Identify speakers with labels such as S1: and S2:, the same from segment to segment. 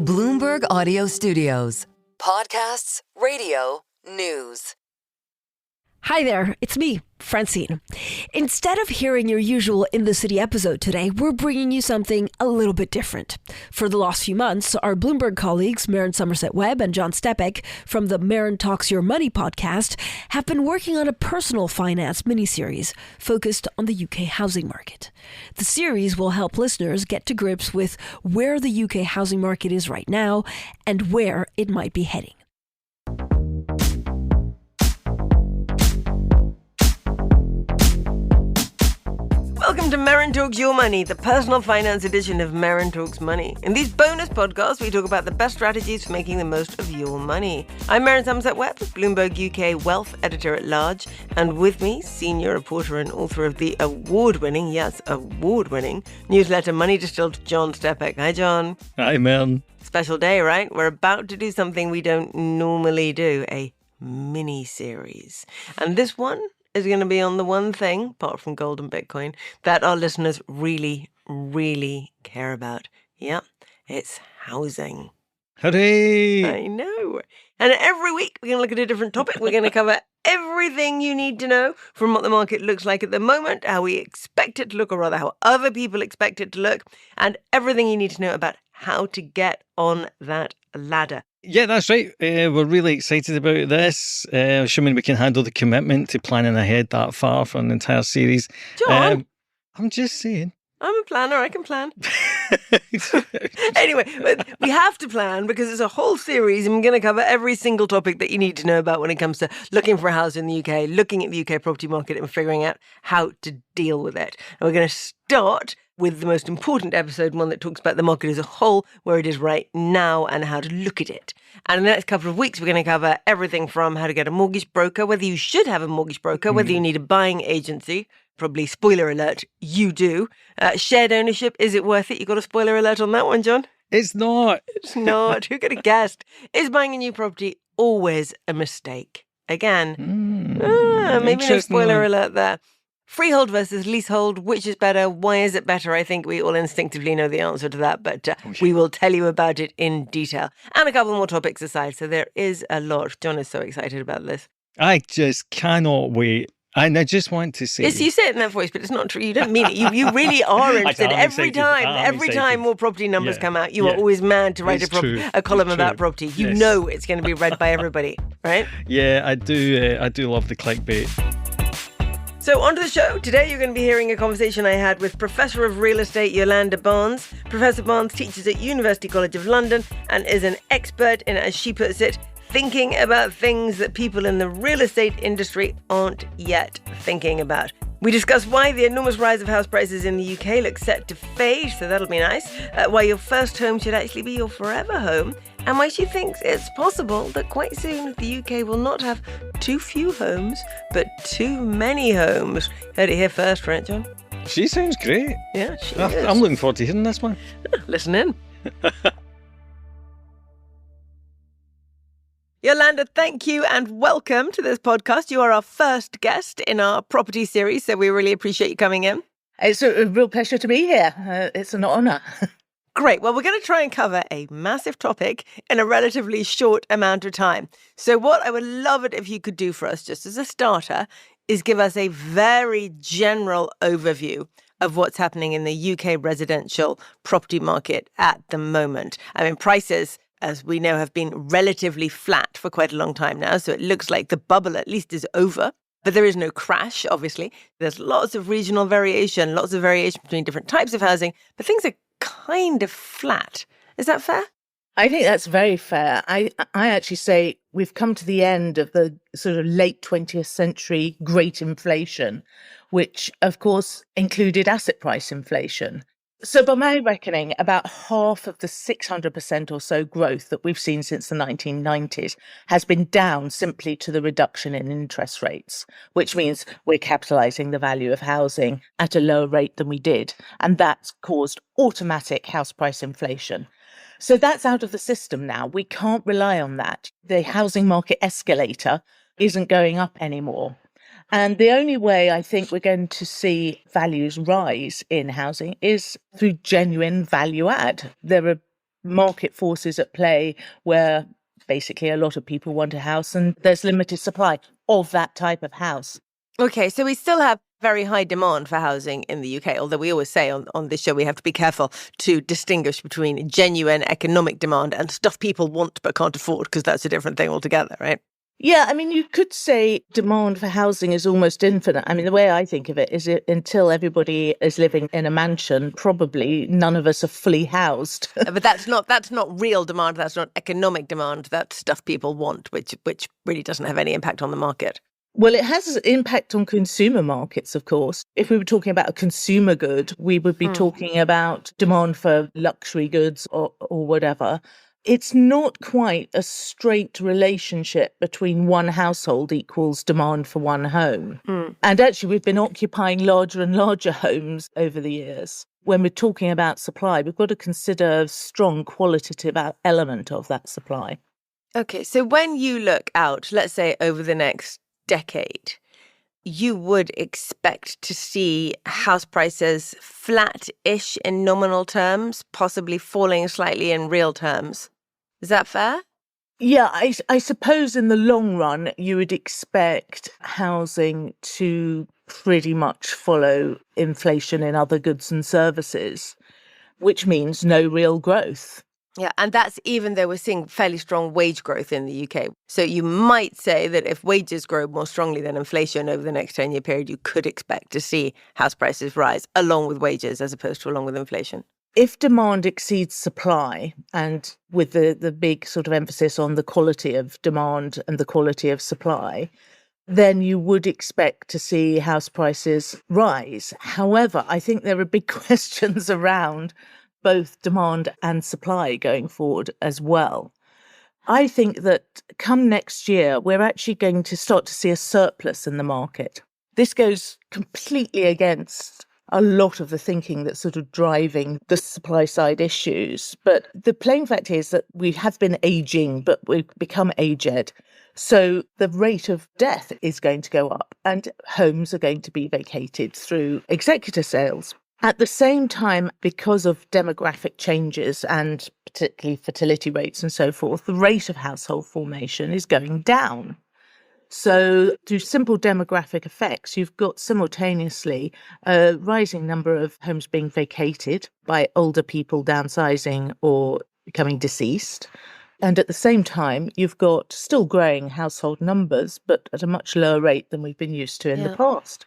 S1: Bloomberg Audio Studios. Podcasts, radio, news.
S2: Hi there, it's me, Francine. Instead of hearing your usual In the City episode today, we're bringing you something a little bit different. For the last few months, our Bloomberg colleagues, Merryn Somerset Webb and John Stepek from the Merryn Talks Your Money podcast, have been working on a personal finance miniseries focused on the UK housing market. The series will help listeners get to grips with where the UK housing market is right now and where it might be heading.
S3: Welcome to Merryn Talks Your Money, the personal finance edition of Merryn Talks Money. In these bonus podcasts, we talk about the best strategies for making the most of your money. I'm Merryn Somerset Webb, Bloomberg UK Wealth Editor-at-Large, and with me, senior reporter and author of the award-winning newsletter Money Distilled, John Stepek. Hi, John.
S4: Hi, Merryn.
S3: Special day, right? We're about to do something we don't normally do, a mini-series. And this one is going to be on the one thing, apart from gold and Bitcoin, that our listeners really, really care about. Yep, it's housing.
S4: Hooray!
S3: I know. And every week we're going to look at a different topic. We're going to cover everything you need to know from what the market looks like at the moment, how we expect it to look, or rather how other people expect it to look, and everything you need to know about how to get on that ladder.
S4: Yeah, that's right. We're really excited about this, assuming we can handle the commitment to planning ahead that far for an entire series.
S3: John!
S4: I'm just saying.
S3: I'm a planner, I can plan. Anyway, we have to plan because it's a whole series and we're going to cover every single topic that you need to know about when it comes to looking for a house in the UK, looking at the UK property market and figuring out how to deal with it. And we're going to start with the most important episode, one that talks about the market as a whole, where it is right now and how to look at it. And in the next couple of weeks, we're going to cover everything from how to get a mortgage broker, whether you should have a mortgage broker, whether you need a buying agency. Probably, spoiler alert, you do. Shared ownership, is it worth it? You got a spoiler alert on that one, John?
S4: It's not.
S3: It's not. Who could have guessed? Is buying a new property always a mistake? Again, maybe no spoiler alert there. Freehold versus leasehold, which is better? Why is it better? I think we all instinctively know the answer to that, but we will tell you about it in detail. And a couple more topics aside, so there is a lot. John is so excited about this.
S4: I just cannot wait. And I just want to say...
S3: Yes, you say it in that voice, but it's not true. You don't mean it. You really are interested. Every time more property numbers come out, you are always mad to write a column about property. You know it's going to be read by everybody, right?
S4: Yeah, I do love the clickbait.
S3: So on to the show. Today you're going to be hearing a conversation I had with Professor of Real Estate Yolande Barnes. Professor Barnes teaches at University College of London and is an expert in, as she puts it, thinking about things that people in the real estate industry aren't yet thinking about. We discuss why the enormous rise of house prices in the UK looks set to fade, so that'll be nice, why your first home should actually be your forever home, and why she thinks it's possible that quite soon the UK will not have too few homes, but too many homes. Heard it here first, right, John?
S4: She sounds great.
S3: Yeah, she is.
S4: I'm looking forward to hearing this one.
S3: Listen in. Yolande, thank you and welcome to this podcast. You are our first guest in our property series, so we really appreciate you coming in.
S5: It's a real pleasure to be here. It's an honour.
S3: Great. Well, we're going to try and cover a massive topic in a relatively short amount of time. So what I would love it if you could do for us, just as a starter, is give us a very general overview of what's happening in the UK residential property market at the moment. I mean, prices, as we know, have been relatively flat for quite a long time now. So it looks like the bubble at least is over. But there is no crash, obviously. There's lots of regional variation, lots of variation between different types of housing. But things are kind of flat. Is that fair?
S5: I think that's very fair. I actually say we've come to the end of the sort of late 20th century great inflation, which, of course, included asset price inflation. So by my reckoning, about half of the 600% or so growth that we've seen since the 1990s has been down simply to the reduction in interest rates, which means we're capitalising the value of housing at a lower rate than we did. And that's caused automatic house price inflation. So that's out of the system now. We can't rely on that. The housing market escalator isn't going up anymore. And the only way I think we're going to see values rise in housing is through genuine value add. There are market forces at play where basically a lot of people want a house and there's limited supply of that type of house.
S3: Okay, so we still have very high demand for housing in the UK, although we always say on this show we have to be careful to distinguish between genuine economic demand and stuff people want but can't afford, because that's a different thing altogether, right?
S5: Yeah, I mean, you could say demand for housing is almost infinite. I mean, the way I think of it is until everybody is living in a mansion, probably none of us are fully housed.
S3: But that's not real demand. That's not economic demand. That's stuff people want, which really doesn't have any impact on the market.
S5: Well, it has an impact on consumer markets, of course. If we were talking about a consumer good, we would be talking about demand for luxury goods or whatever. It's not quite a straight relationship between one household equals demand for one home. And actually, we've been occupying larger and larger homes over the years. When we're talking about supply, we've got to consider a strong qualitative element of that supply.
S3: Okay, so when you look out, let's say over the next decade, you would expect to see house prices flat-ish in nominal terms, possibly falling slightly in real terms. Is that fair?
S5: Yeah, I suppose in the long run, you would expect housing to pretty much follow inflation in other goods and services, which means no real growth.
S3: Yeah, and that's even though we're seeing fairly strong wage growth in the UK. So you might say that if wages grow more strongly than inflation over the next 10-year period, you could expect to see house prices rise along with wages as opposed to along with inflation.
S5: If demand exceeds supply, and with the big sort of emphasis on the quality of demand and the quality of supply, then you would expect to see house prices rise. However, I think there are big questions around both demand and supply going forward as well. I think that come next year, we're actually going to start to see a surplus in the market. This goes completely against a lot of the thinking that's sort of driving the supply side issues. But the plain fact is that we have been aging, but we've become aged. So the rate of death is going to go up and homes are going to be vacated through executor sales. At the same time, because of demographic changes and particularly fertility rates and so forth, the rate of household formation is going down. So through simple demographic effects, you've got simultaneously a rising number of homes being vacated by older people downsizing or becoming deceased. And at the same time, you've got still growing household numbers, but at a much lower rate than we've been used to in the past.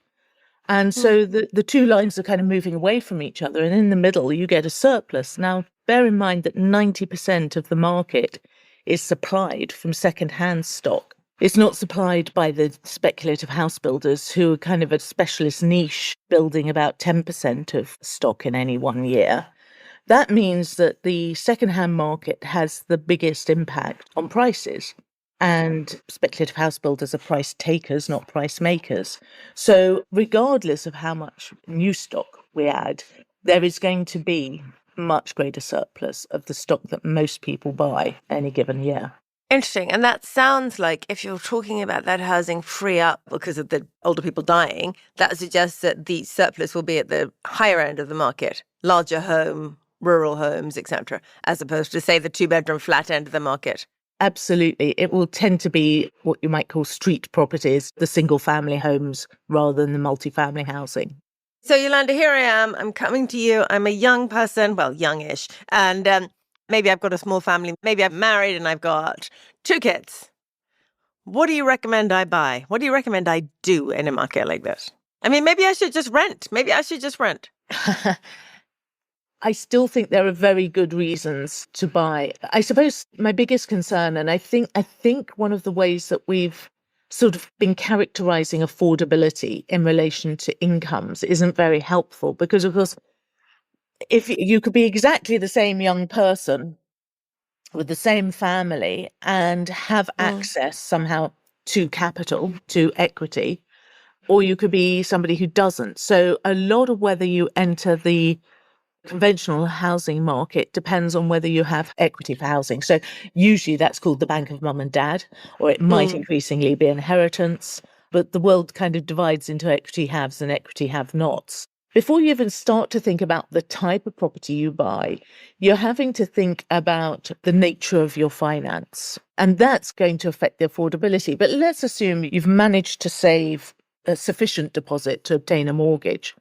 S5: And so the two lines are kind of moving away from each other. And in the middle, you get a surplus. Now, bear in mind that 90% of the market is supplied from second-hand stock. It's not supplied by the speculative house builders who are kind of a specialist niche building about 10% of stock in any one year. That means that the second-hand market has the biggest impact on prices. And speculative house builders are price takers, not price makers. So regardless of how much new stock we add, there is going to be much greater surplus of the stock that most people buy any given year.
S3: Interesting. And that sounds like if you're talking about that housing free up because of the older people dying, that suggests that the surplus will be at the higher end of the market, larger home, rural homes, etc., as opposed to, say, the two-bedroom flat end of the market.
S5: Absolutely. It will tend to be what you might call street properties, the single-family homes, rather than the multifamily housing.
S3: So, Yolande, here I am. I'm coming to you. I'm a young person, well, youngish, and maybe I've got a small family. Maybe I'm married and I've got 2 kids. What do you recommend I buy? What do you recommend I do in a market like this? I mean, maybe I should just rent.
S5: I still think there are very good reasons to buy. I suppose my biggest concern, and I think one of the ways that we've sort of been characterizing affordability in relation to incomes isn't very helpful, because, of course, if you could be exactly the same young person with the same family and have access somehow to capital, to equity, or you could be somebody who doesn't. So a lot of whether you enter the conventional housing market depends on whether you have equity for housing. So usually that's called the bank of mum and dad, or it might increasingly be inheritance. But the world kind of divides into equity haves and equity have-nots. before you even start to think about the type of property you buy, you're having to think about the nature of your finance. And that's going to affect the affordability. But let's assume you've managed to save a sufficient deposit to obtain a mortgage.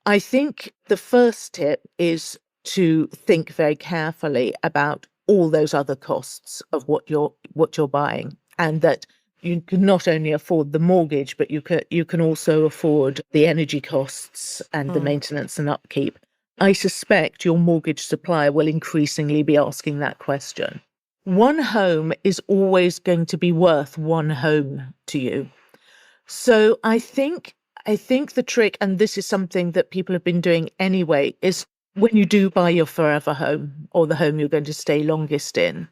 S5: I think the first tip is to think very carefully about all those other costs of what you're buying, and that you can not only afford the mortgage, but you can also afford the energy costs and the maintenance and upkeep. I suspect your mortgage supplier will increasingly be asking that question. One home is always going to be worth one home to you. So I think the trick, and this is something that people have been doing anyway, is when you do buy your forever home or the home you're going to stay longest in,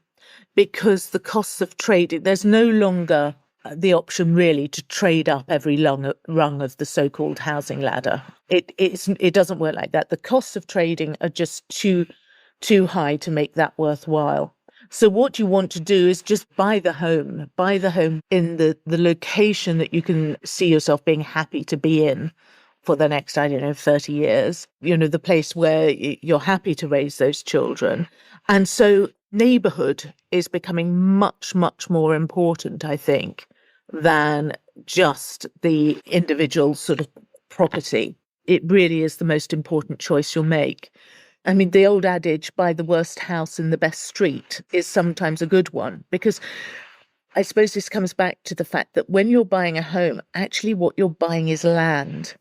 S5: because the costs of trading, there's no longer the option really to trade up every rung of the so-called housing ladder. It doesn't work like that. The costs of trading are just too high to make that worthwhile. So what you want to do is just buy the home in the location that you can see yourself being happy to be in for the next, 30 years, the place where you're happy to raise those children. And so neighborhood is becoming much, much more important, I think, than just the individual sort of property. It really is the most important choice you'll make. I mean, the old adage, buy the worst house in the best street, is sometimes a good one, because I suppose this comes back to the fact that when you're buying a home, actually what you're buying is land.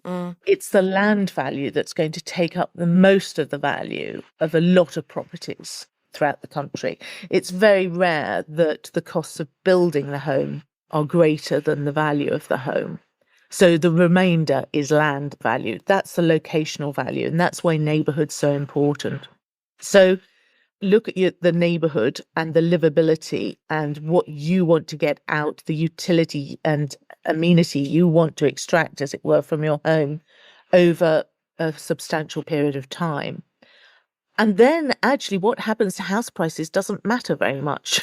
S5: It's the land value that's going to take up the most of the value of a lot of properties throughout the country. It's very rare that the costs of building the home are greater than the value of the home. So the remainder is land value. That's the locational value. And that's why neighbourhood's so important. So look at the neighbourhood and the livability and what you want to get out, the utility and amenity you want to extract, as it were, from your home over a substantial period of time. And then actually what happens to house prices doesn't matter very much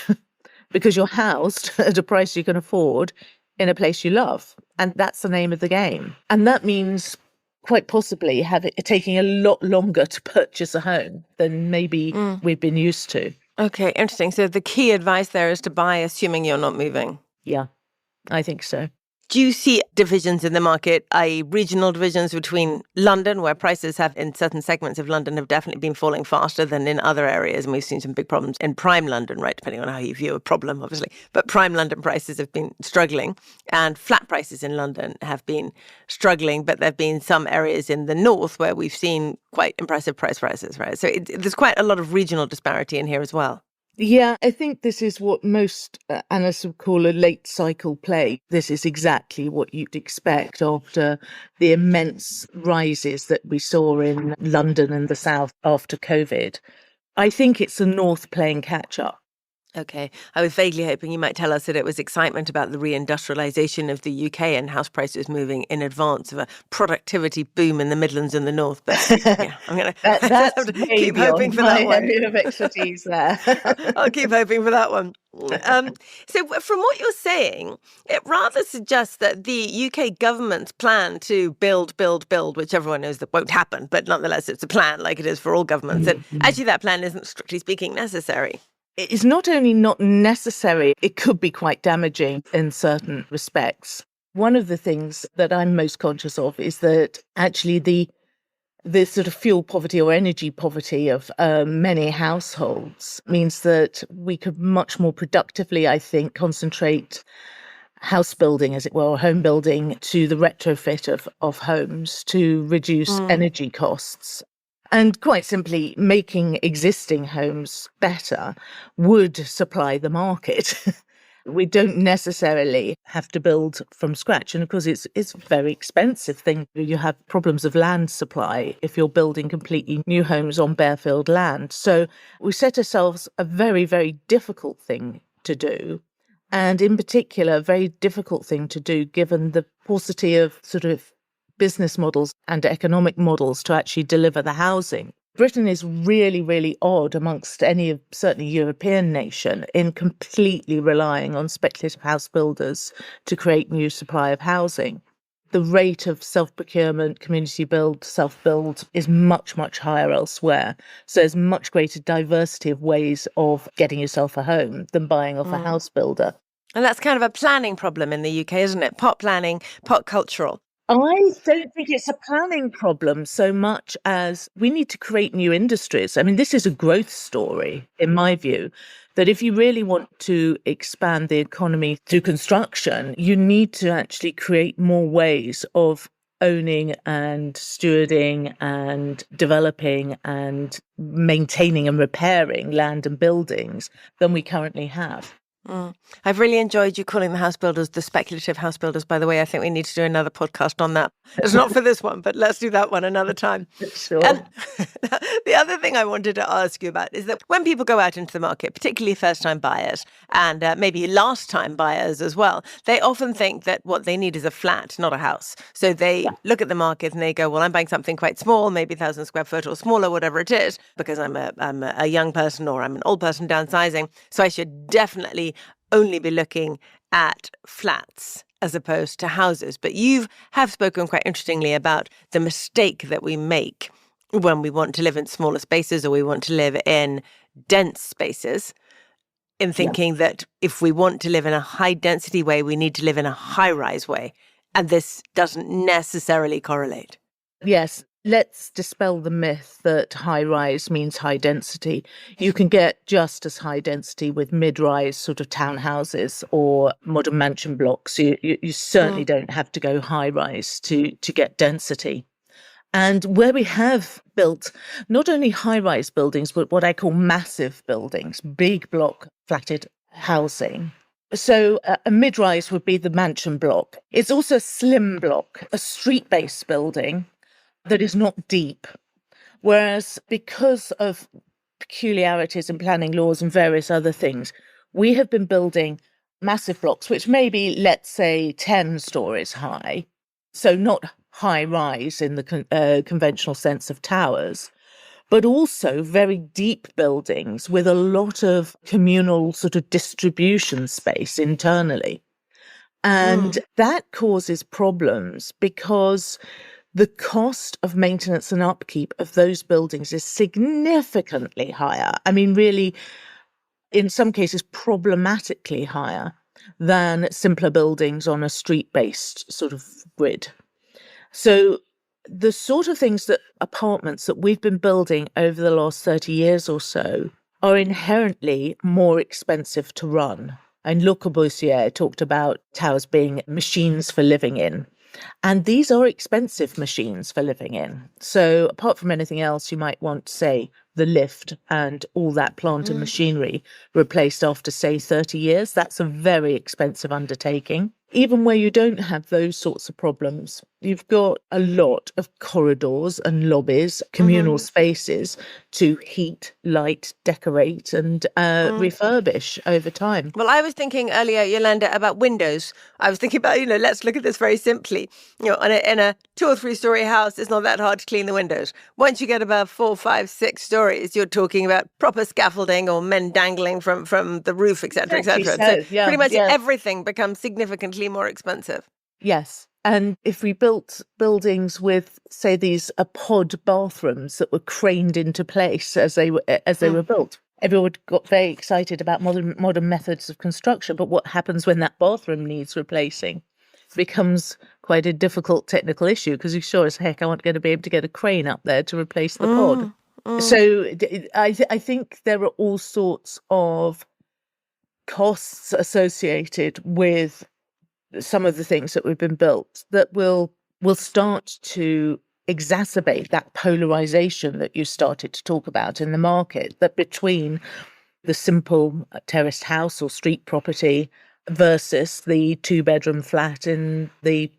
S5: because you're housed at a price you can afford in a place you love. And that's the name of the game. And that means quite possibly taking a lot longer to purchase a home than maybe we've been used to.
S3: Okay, interesting. So the key advice there is to buy assuming you're not moving.
S5: Yeah, I think so.
S3: Do you see divisions in the market, i.e. regional divisions between London, where prices have in certain segments of London have definitely been falling faster than in other areas? And we've seen some big problems in prime London, right, depending on how you view a problem, obviously. But prime London prices have been struggling and flat prices in London have been struggling. But there have been some areas in the north where we've seen quite impressive prices, right? So there's quite a lot of regional disparity in here as well.
S5: Yeah, I think this is what most analysts would call a late cycle play. This is exactly what you'd expect after the immense rises that we saw in London and the south after COVID. I think it's the north playing catch up.
S3: Okay. I was vaguely hoping you might tell us that it was excitement about the reindustrialisation of the UK and house prices moving in advance of a productivity boom in the Midlands and the North. But yeah, I'm going to keep hoping for that one.
S5: Area of expertise there.
S3: I'll keep hoping for that one. So from what you're saying, it rather suggests that the UK government's plan to build, which everyone knows that won't happen, but nonetheless it's a plan like it is for all governments. And actually that plan isn't strictly speaking necessary.
S5: It's not only not necessary, it could be quite damaging in certain respects. One of the things that I'm most conscious of is that actually the sort of fuel poverty or energy poverty of many households means that we could much more productively, I think, concentrate house building, as it were, or home building to the retrofit of homes to reduce energy costs. And quite simply, making existing homes better would supply the market. We don't necessarily have to build from scratch. And of course, it's a very expensive thing. You have problems of land supply if you're building completely new homes on barefield land. So we set ourselves a very, very difficult thing to do. And in particular, a very difficult thing to do given the paucity of sort of business models and economic models to actually deliver the housing. Britain is really, really odd amongst any, certainly European nation, in completely relying on speculative house builders to create new supply of housing. the rate of self-procurement, community build, self-build is much, much higher elsewhere. So there's much greater diversity of ways of getting yourself a home than buying off a house builder.
S3: And that's kind of a planning problem in the UK, isn't it? Pot planning, pot cultural.
S5: I don't think it's a planning problem so much as we need to create new industries. I mean, this is a growth story, in my view, that if you really want to expand the economy through construction, you need to actually create more ways of owning and stewarding and developing and maintaining and repairing land and buildings than we currently have.
S3: I've really enjoyed you calling the house builders the speculative house builders, by the way. I think we need to do another podcast on that. It's not for this one, but let's do that one another time.
S5: Sure.
S3: And the other thing I wanted to ask you about is that when people go out into the market, particularly first-time buyers and maybe last-time buyers as well, they often think that what they need is a flat, not a house. So they look at the market and they go, well, I'm buying something quite small, maybe 1,000 square foot or smaller, whatever it is, because I'm a young person or I'm an old person downsizing. So I should definitely only be looking at flats as opposed to houses. But you have spoken quite interestingly about the mistake that we make when we want to live in smaller spaces or we want to live in dense spaces, in thinking that if we want to live in a high density way, we need to live in a high rise way. And this doesn't necessarily correlate.
S5: Yes. Let's dispel the myth that high rise means high density. You can get just as high density with mid-rise sort of townhouses or modern mansion blocks. You certainly don't have to go high rise to get density. And where we have built not only high rise buildings, but what I call massive buildings, big block flatted housing. So a mid-rise would be the mansion block. It's also a slim block, a street-based building that is not deep. Whereas because of peculiarities in planning laws and various other things, we have been building massive blocks, which may be, let's say, 10 stories high. So not high rise in the conventional sense of towers, but also very deep buildings with a lot of communal sort of distribution space internally. And that causes problems because the cost of maintenance and upkeep of those buildings is significantly higher. I mean, really, in some cases, problematically higher than simpler buildings on a street-based sort of grid. So the sort of things apartments that we've been building over the last 30 years or so are inherently more expensive to run. And Le Corbusier talked about towers being machines for living in. And these are expensive machines for living in. So apart from anything else, you might want, say, the lift and all that plant and machinery replaced after, say, 30 years. That's a very expensive undertaking. Even where you don't have those sorts of problems, you've got a lot of corridors and lobbies, communal spaces to heat, light, decorate and refurbish over time.
S3: Well, I was thinking earlier, Yolande, about windows. I was thinking about, let's look at this very simply. In a 2 or 3 story house, it's not that hard to clean the windows. Once you get above 4, 5, 6 stories, you're talking about proper scaffolding or men dangling from the roof, etc., etc. So pretty much everything becomes significantly more expensive.
S5: Yes. And if we built buildings with, say, these pod bathrooms that were craned into place as they were built, everyone got very excited about modern methods of construction. But what happens when that bathroom needs replacing? It becomes quite a difficult technical issue because you sure as heck aren't going to be able to get a crane up there to replace the pod. So I think there are all sorts of costs associated with some of the things that we've been built that will start to exacerbate that polarization that you started to talk about in the market, that between the simple terraced house or street property versus the 2-bedroom flat in the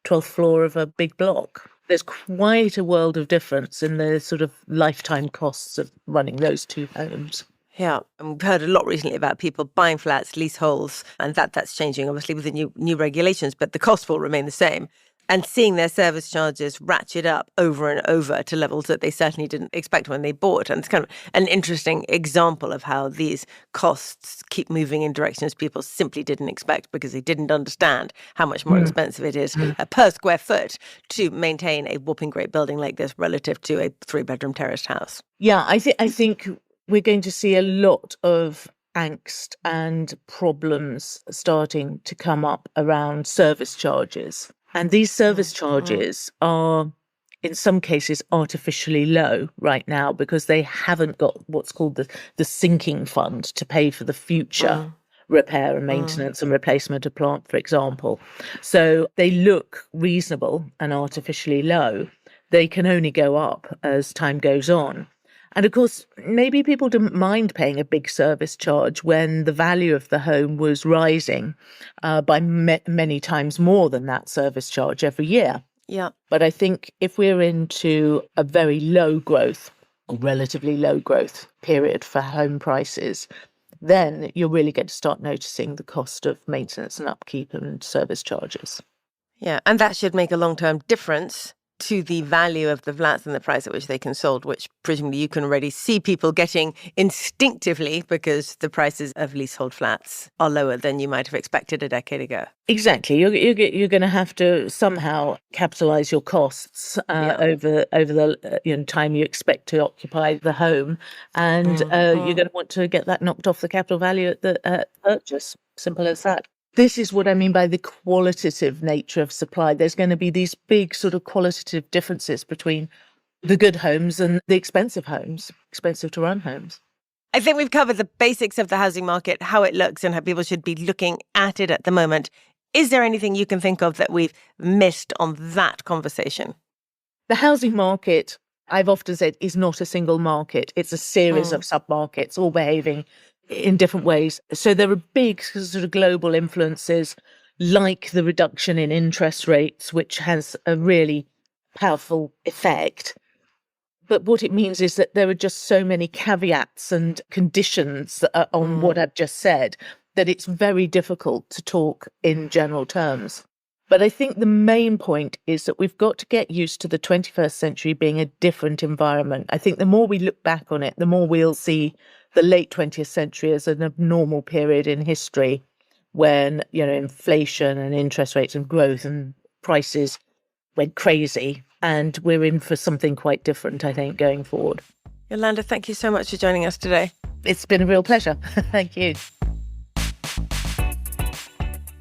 S5: 12th floor of a big block. There's quite a world of difference in the sort of lifetime costs of running those two homes.
S3: Yeah, and we've heard a lot recently about people buying flats, leaseholds, and that's changing obviously with the new regulations, but the cost will remain the same. and seeing their service charges ratchet up over and over to levels that they certainly didn't expect when they bought. And it's kind of an interesting example of how these costs keep moving in directions people simply didn't expect because they didn't understand how much more expensive it is per square foot to maintain a whopping great building like this relative to a 3-bedroom terraced house.
S5: Yeah, I think we're going to see a lot of angst and problems starting to come up around service charges. And these service charges are, in some cases, artificially low right now because they haven't got what's called the sinking fund to pay for the future repair and maintenance and replacement of plant, for example. So they look reasonable and artificially low. They can only go up as time goes on. And of course, maybe people didn't mind paying a big service charge when the value of the home was rising by many times more than that service charge every year.
S3: Yeah.
S5: But I think if we're into a very low growth, or relatively low growth period for home prices, then you're really going to start noticing the cost of maintenance and upkeep and service charges.
S3: Yeah, and that should make a long-term difference to the value of the flats and the price at which they can sold, which presumably you can already see people getting instinctively because the prices of leasehold flats are lower than you might have expected a decade ago.
S5: Exactly. You're going to have to somehow capitalise your costs over the time you expect to occupy the home, and you're going to want to get that knocked off the capital value at the purchase. Simple as that. This is what I mean by the qualitative nature of supply. There's going to be these big sort of qualitative differences between the good homes and the expensive homes, expensive to run homes.
S3: I think we've covered the basics of the housing market, how it looks and how people should be looking at it at the moment. Is there anything you can think of that we've missed on that conversation?
S5: The housing market, I've often said, is not a single market. It's a series of sub-markets all behaving in different ways. So there are big sort of global influences like the reduction in interest rates, which has a really powerful effect. But what it means is that there are just so many caveats and conditions on what I've just said that it's very difficult to talk in general terms. But I think the main point is that we've got to get used to the 21st century being a different environment. I think the more we look back on it, the more we'll see the late 20th century as an abnormal period in history when, inflation and interest rates and growth and prices went crazy. And we're in for something quite different, I think, going forward.
S3: Yolande, thank you so much for joining us today.
S5: It's been a real pleasure. Thank you.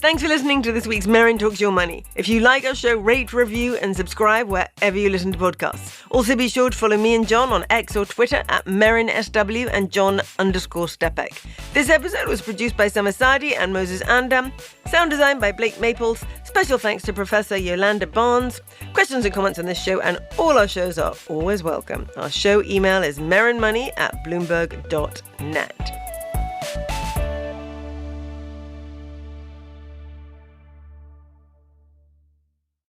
S3: Thanks for listening to this week's Merryn Talks Your Money. If you like our show, rate, review and subscribe wherever you listen to podcasts. Also be sure to follow me and John on X or Twitter at MerrynSW and John_Stepek. This episode was produced by Summer Sadi and Moses Andam. Sound design by Blake Maples. Special thanks to Professor Yolande Barnes. Questions and comments on this show and all our shows are always welcome. Our show email is merrynmoney@bloomberg.net.